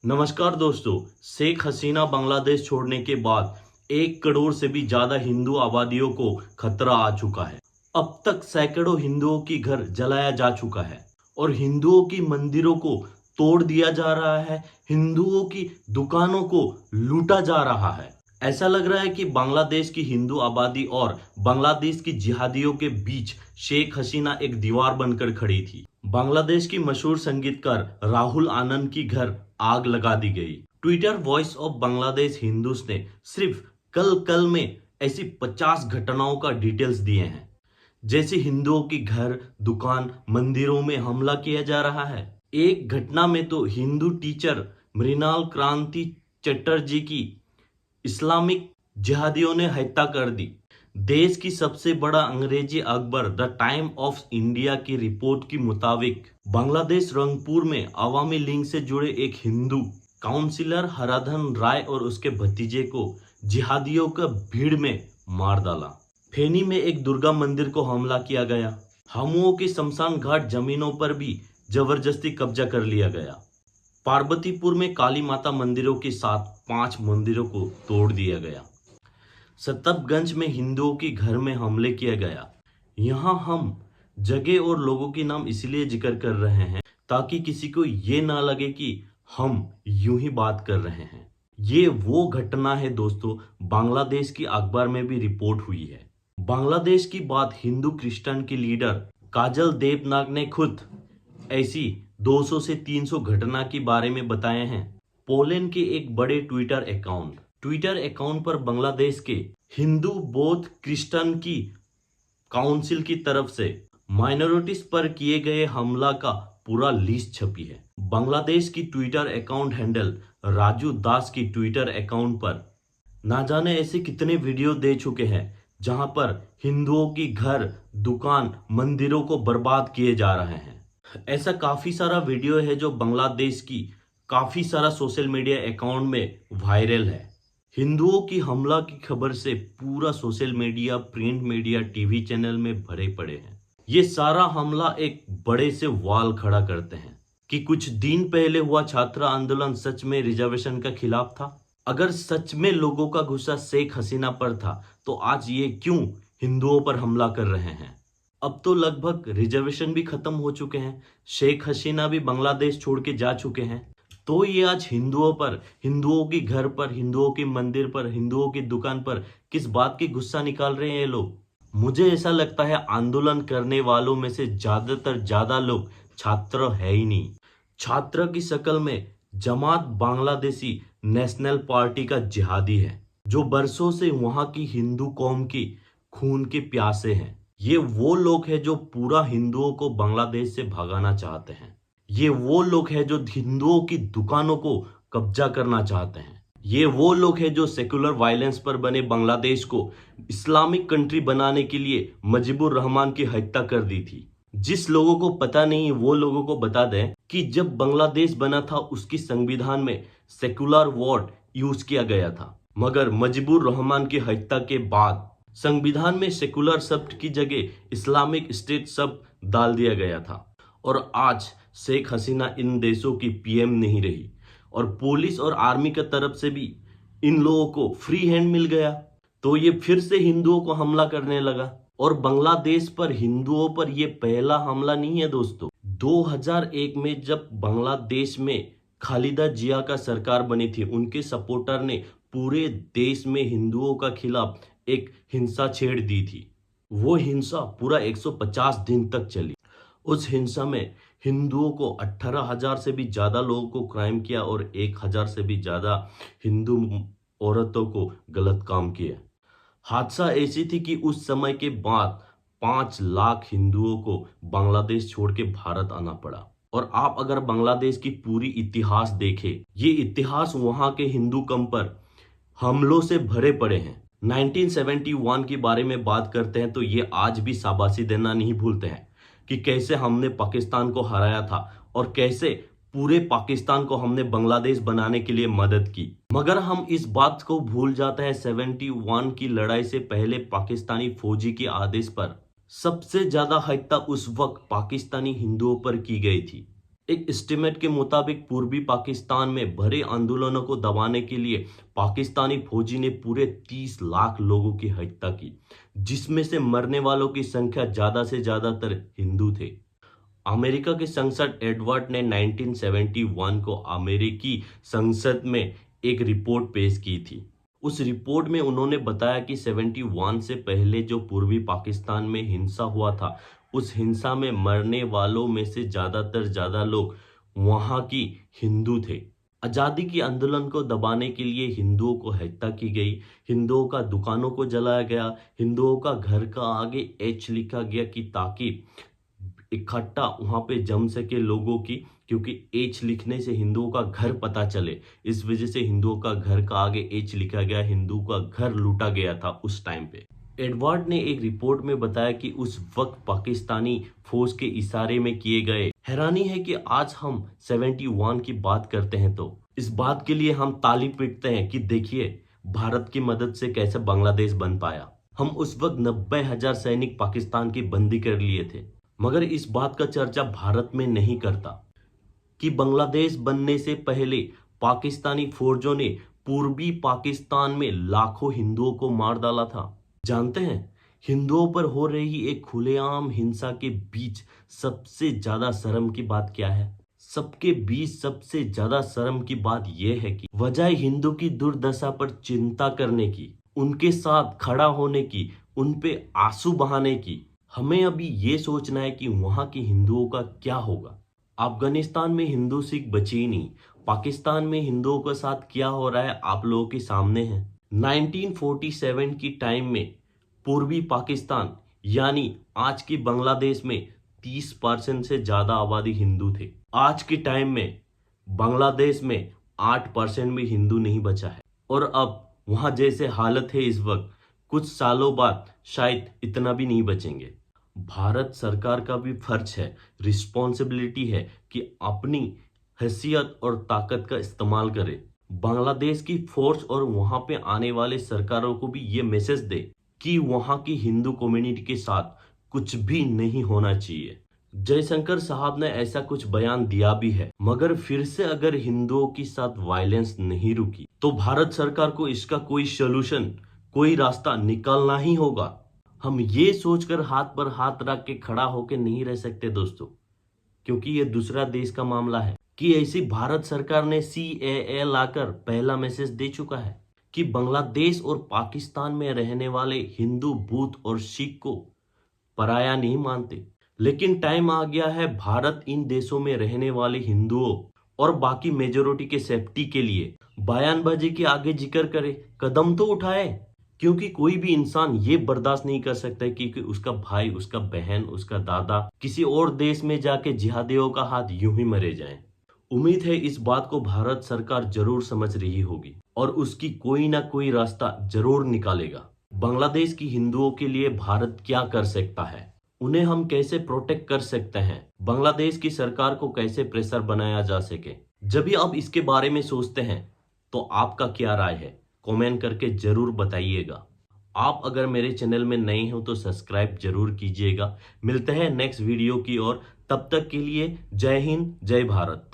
नमस्कार दोस्तों। शेख हसीना बांग्लादेश छोड़ने के बाद 1 करोड़ से भी ज्यादा हिंदू आबादियों को खतरा आ चुका है। अब तक सैकड़ों हिंदुओं की घर जलाया जा चुका है और हिंदुओं की मंदिरों को तोड़ दिया जा रहा है। हिंदुओं की दुकानों को लूटा जा रहा है। ऐसा लग रहा है कि बांग्लादेश की हिंदू आबादी और बांग्लादेश की जिहादियों के बीच शेख हसीना एक दीवार बनकर खड़ी थी। बांग्लादेश की मशहूर संगीतकार राहुल आनंद की घर आग लगा दी गई। Twitter voice of Bangladesh Hindus ने सिर्फ कल कल में ऐसी 50 घटनाओं का डिटेल्स दिए हैं, जैसे हिंदुओं की घर, दुकान, मंदिरों में हमला किया जा रहा है। एक घटना में तो हिंदू टीचर मृणाल क्रांति चटर्जी की इस्लामिक जिहादियों ने हत्या कर दी। देश की सबसे बड़ा अंग्रेजी अखबार द टाइम ऑफ इंडिया की रिपोर्ट के मुताबिक बांग्लादेश रंगपुर में अवामी लीग से जुड़े एक हिंदू काउंसिलर हराधन राय और उसके भतीजे को जिहादियों का भीड़ में मार डाला। फेनी में एक दुर्गा मंदिर को हमला किया गया। हमुओं की शमशान घाट जमीनों पर भी जबरदस्ती कब्जा कर लिया गया। पार्वतीपुर में काली माता मंदिरों के साथ 5 मंदिरों को तोड़ दिया गया। सतबगंज में हिंदुओं के घर में हमले किया गया। यहाँ हम जगह और लोगों के नाम इसलिए जिक्र कर रहे हैं ताकि किसी को ये ना लगे कि हम यूं ही बात कर रहे हैं। ये वो घटना है दोस्तों, बांग्लादेश की अखबार में भी रिपोर्ट हुई है। बांग्लादेश की बात हिंदू क्रिश्चियन की लीडर काजल देवनाग ने खुद ऐसी 200 से 300 घटना के बारे में बताए हैं। पोलैंड के एक बड़े ट्विटर अकाउंट पर बांग्लादेश के हिंदू, बौद्ध, क्रिश्चियन की काउंसिल की तरफ से माइनॉरिटीज पर किए गए हमला का पूरा लिस्ट छपी है। बांग्लादेश की Twitter account handle Raju Das की ट्विटर अकाउंट पर ना जाने ऐसे कितने वीडियो दे चुके हैं जहां पर हिंदुओं की घर, दुकान, मंदिरों को बर्बाद किए जा रहे हैं। ऐसा काफी सारा वीडियो है जो बांग्लादेश की काफी सारा सोशल मीडिया अकाउंट में वायरल है। हिंदुओं की हमला की खबर से पूरा social media, print media, TV channel में भरे पड़े हैं। ये सारा हमला एक बड़े से वाल खड़ा करते हैं कि कुछ दिन पहले हुआ छात्र आंदोलन सच में रिजर्वेशन का खिलाफ था। अगर सच में लोगों का गुस्सा शेख हसीना पर था तो आज ये क्यों हिंदुओं पर हमला कर रहे हैं। अब तो लगभग रिजर्वेशन भी खत्म हो चुके हैं। शेख हसीना भी बांग्लादेश छोड़ के जा चुके हैं। तो ये आज हिंदुओं पर, हिंदुओं के घर पर, हिंदुओं के मंदिर पर, हिंदुओं की दुकान पर किस बात की गुस्सा निकाल रहे हैं ये लोग। मुझे ऐसा लगता है आंदोलन करने वालों में से ज्यादा लोग छात्र है ही नहीं। छात्र की शक्ल में जमात बांग्लादेशी नेशनल पार्टी का जिहादी है जो बरसों से वहां की हिंदू कौम की खून के प्यासे हैं। ये वो लोग हैं जो पूरा हिंदुओं को बांग्लादेश से भगाना चाहते हैं। ये वो लोग हैं जो हिंदुओं की दुकानों को कब्जा करना चाहते हैं। ये वो लोग हैं जो सेकुलर वायलेंस पर बने बांग्लादेश को इस्लामिक कंट्री बनाने के लिए मुजीबुर रहमान की हत्या कर दी थी। जिस लोगों को पता नहीं वो लोगों को बता दें कि जब बांग्लादेश बना था उसकी संविधान में सेकुलर वर्ड यूज किया गया था, मगर मुजीबुर रहमान की हत्या के बाद संविधान में सेकुलर शब्द की जगह इस्लामिक स्टेट शब्द डाल दिया गया था। और आज शेख हसीना इन देशों की पीएम नहीं रही और पुलिस और आर्मी की तरफ से भी इन लोगों को फ्री हैंड मिल गया, तो ये फिर से हिंदुओं को हमला करने लगा। और बांग्लादेश पर हिंदुओं पर ये पहला हमला नहीं है दोस्तों। 2001 में जब बांग्लादेश में खालिदा जिया का सरकार बनी थी, उनके सपोर्टर ने पूरे देश में हिंदुओं का खिलाफ एक हिंसा छेड़ दी थी। वो हिंसा पूरा 150 दिन तक चली। उस हिंसा में हिंदुओं को 18,000 से भी ज्यादा लोगों को क्राइम किया और 1,000 से भी ज्यादा हिंदू औरतों को गलत काम किया। हादसा ऐसी थी कि उस समय के बाद 5 लाख हिंदुओं को बांग्लादेश छोड़ के भारत आना पड़ा। और आप अगर बांग्लादेश की पूरी इतिहास देखें, ये इतिहास वहां के हिंदू कम पर हमलों से भरे पड़े हैं। 1971 के बारे में बात करते हैं तो ये आज भी शाबाशी देना नहीं भूलते हैं कि कैसे हमने पाकिस्तान को हराया था और कैसे पूरे पाकिस्तान को हमने बांग्लादेश बनाने के लिए मदद की। मगर हम इस बात को भूल जाते हैं 71 की लड़ाई से पहले पाकिस्तानी फौजी के आदेश पर सबसे ज्यादा हत्या उस वक्त पाकिस्तानी हिंदुओं पर की गई थी। एक एस्टिमेट के मुताबिक पूर्वी पाकिस्तान में भरे आंदोलनों को दबाने के लिए पाकिस्तानी फौजी ने पूरे 30 लाख लोगों की हत्या की, जिसमें से मरने वालों की संख्या ज्यादा से ज्यादातर हिंदू थे। अमेरिका के सांसद एडवर्ड ने 1971 को अमेरिकी संसद में एक रिपोर्ट पेश की थी। उस रिपोर्ट में उन्होंने बताया कि 71 से पहले जो पूर्वी पाकिस्तान में हिंसा हुआ था, उस हिंसा में मरने वालों में से ज्यादा लोग वहां की हिंदू थे। आजादी के आंदोलन को दबाने के लिए हिंदुओं को हत्या की गई, हिंदुओं का दुकानों को जलाया गया, हिंदुओं का घर का आगे एच लिखा गया कि ताकि इकट्ठा वहां पे जम सके लोगों की, क्योंकि एच लिखने से हिंदुओं का घर पता चले। इस वजह से हिंदुओं का घर का आगे एच लिखा गया, हिंदू का घर लूटा गया था उस टाइम पे। एडवर्ड ने एक रिपोर्ट में बताया कि उस वक्त पाकिस्तानी फौज के इशारे में किए गए। हैरानी है कि आज हम 71 की बात करते हैं तो इस बात के लिए हम ताली पीटते हैं कि देखिए भारत की मदद से कैसे बांग्लादेश बन पाया। हम उस वक्त 90,000 सैनिक पाकिस्तान की बंदी कर लिए थे, मगर इस बात का चर्चा भारत में नहीं करता कि बांग्लादेश बनने से पहले पाकिस्तानी फौजों ने पूर्वी पाकिस्तान में लाखों हिंदुओं को मार डाला था। जानते हैं हिंदुओं पर हो रही एक खुलेआम हिंसा के बीच सबसे ज्यादा शर्म की बात क्या है? सबके बीच सबसे ज्यादा शर्म की बात यह है कि बजाय हिंदू की दुर्दशा पर चिंता करने की, उनके साथ खड़ा होने की, उन पे आंसू बहाने की, हमें अभी ये सोचना है कि वहां के हिंदुओं का क्या होगा। अफगानिस्तान में हिंदू सिख बचे ही नहीं, पाकिस्तान में हिंदुओं के साथ क्या हो रहा है आप लोगों के सामने है। 1947 की टाइम में पूर्वी पाकिस्तान यानी आज की बांग्लादेश में 30% से ज्यादा आबादी हिंदू थे। आज के टाइम में बांग्लादेश में 8% भी हिंदू नहीं बचा है, और अब वहां जैसे हालत है इस वक्त, कुछ सालों बाद शायद इतना भी नहीं बचेंगे। भारत सरकार का भी फर्ज है, रिस्पॉन्सिबिलिटी है कि अपनी हैसियत और ताकत का इस्तेमाल करे। बांग्लादेश की फोर्स और वहां पे आने वाले सरकारों को भी ये मैसेज दे कि वहां की हिंदू कम्युनिटी के साथ कुछ भी नहीं होना चाहिए। जयशंकर साहब ने ऐसा कुछ बयान दिया भी है, मगर फिर से अगर हिंदुओं के साथ वायलेंस नहीं रुकी तो भारत सरकार को इसका कोई सोल्यूशन, कोई रास्ता निकालना ही होगा। हम ये सोचकर हाथ पर हाथ रख के खड़ा होकर नहीं रह सकते दोस्तों, क्योंकि ये दूसरा देश का मामला है। कि ऐसी भारत सरकार ने CAA लाकर पहला मैसेज दे चुका है कि बांग्लादेश और पाकिस्तान में रहने वाले हिंदू, बौद्ध और सिख को पराया नहीं मानते। लेकिन टाइम आ गया है भारत इन देशों में रहने वाले हिंदुओं और बाकी मेजोरिटी के सेफ्टी के लिए बयानबाजी के आगे जिक्र करे, कदम तो उठाए। क्योंकि कोई भी इंसान ये बर्दाश्त नहीं कर सकता कि उसका भाई, उसका बहन, उसका दादा किसी और देश में जाके जिहादियों का हाथ यूं ही मरे जाएं। उम्मीद है इस बात को भारत सरकार जरूर समझ रही होगी और उसकी कोई ना कोई रास्ता जरूर निकालेगा। बांग्लादेश की हिंदुओं के लिए भारत क्या कर सकता है, उन्हें हम कैसे प्रोटेक्ट कर सकते हैं, बांग्लादेश की सरकार को कैसे प्रेशर बनाया जा सके। जब भी आप इसके बारे में सोचते हैं तो आपका क्या राय है, कमेंट करके जरूर बताइएगा। आप अगर मेरे चैनल में नए हो तो सब्सक्राइब जरूर कीजिएगा। मिलते हैं नेक्स्ट वीडियो की ओर, तब तक के लिए जय हिंद, जय भारत।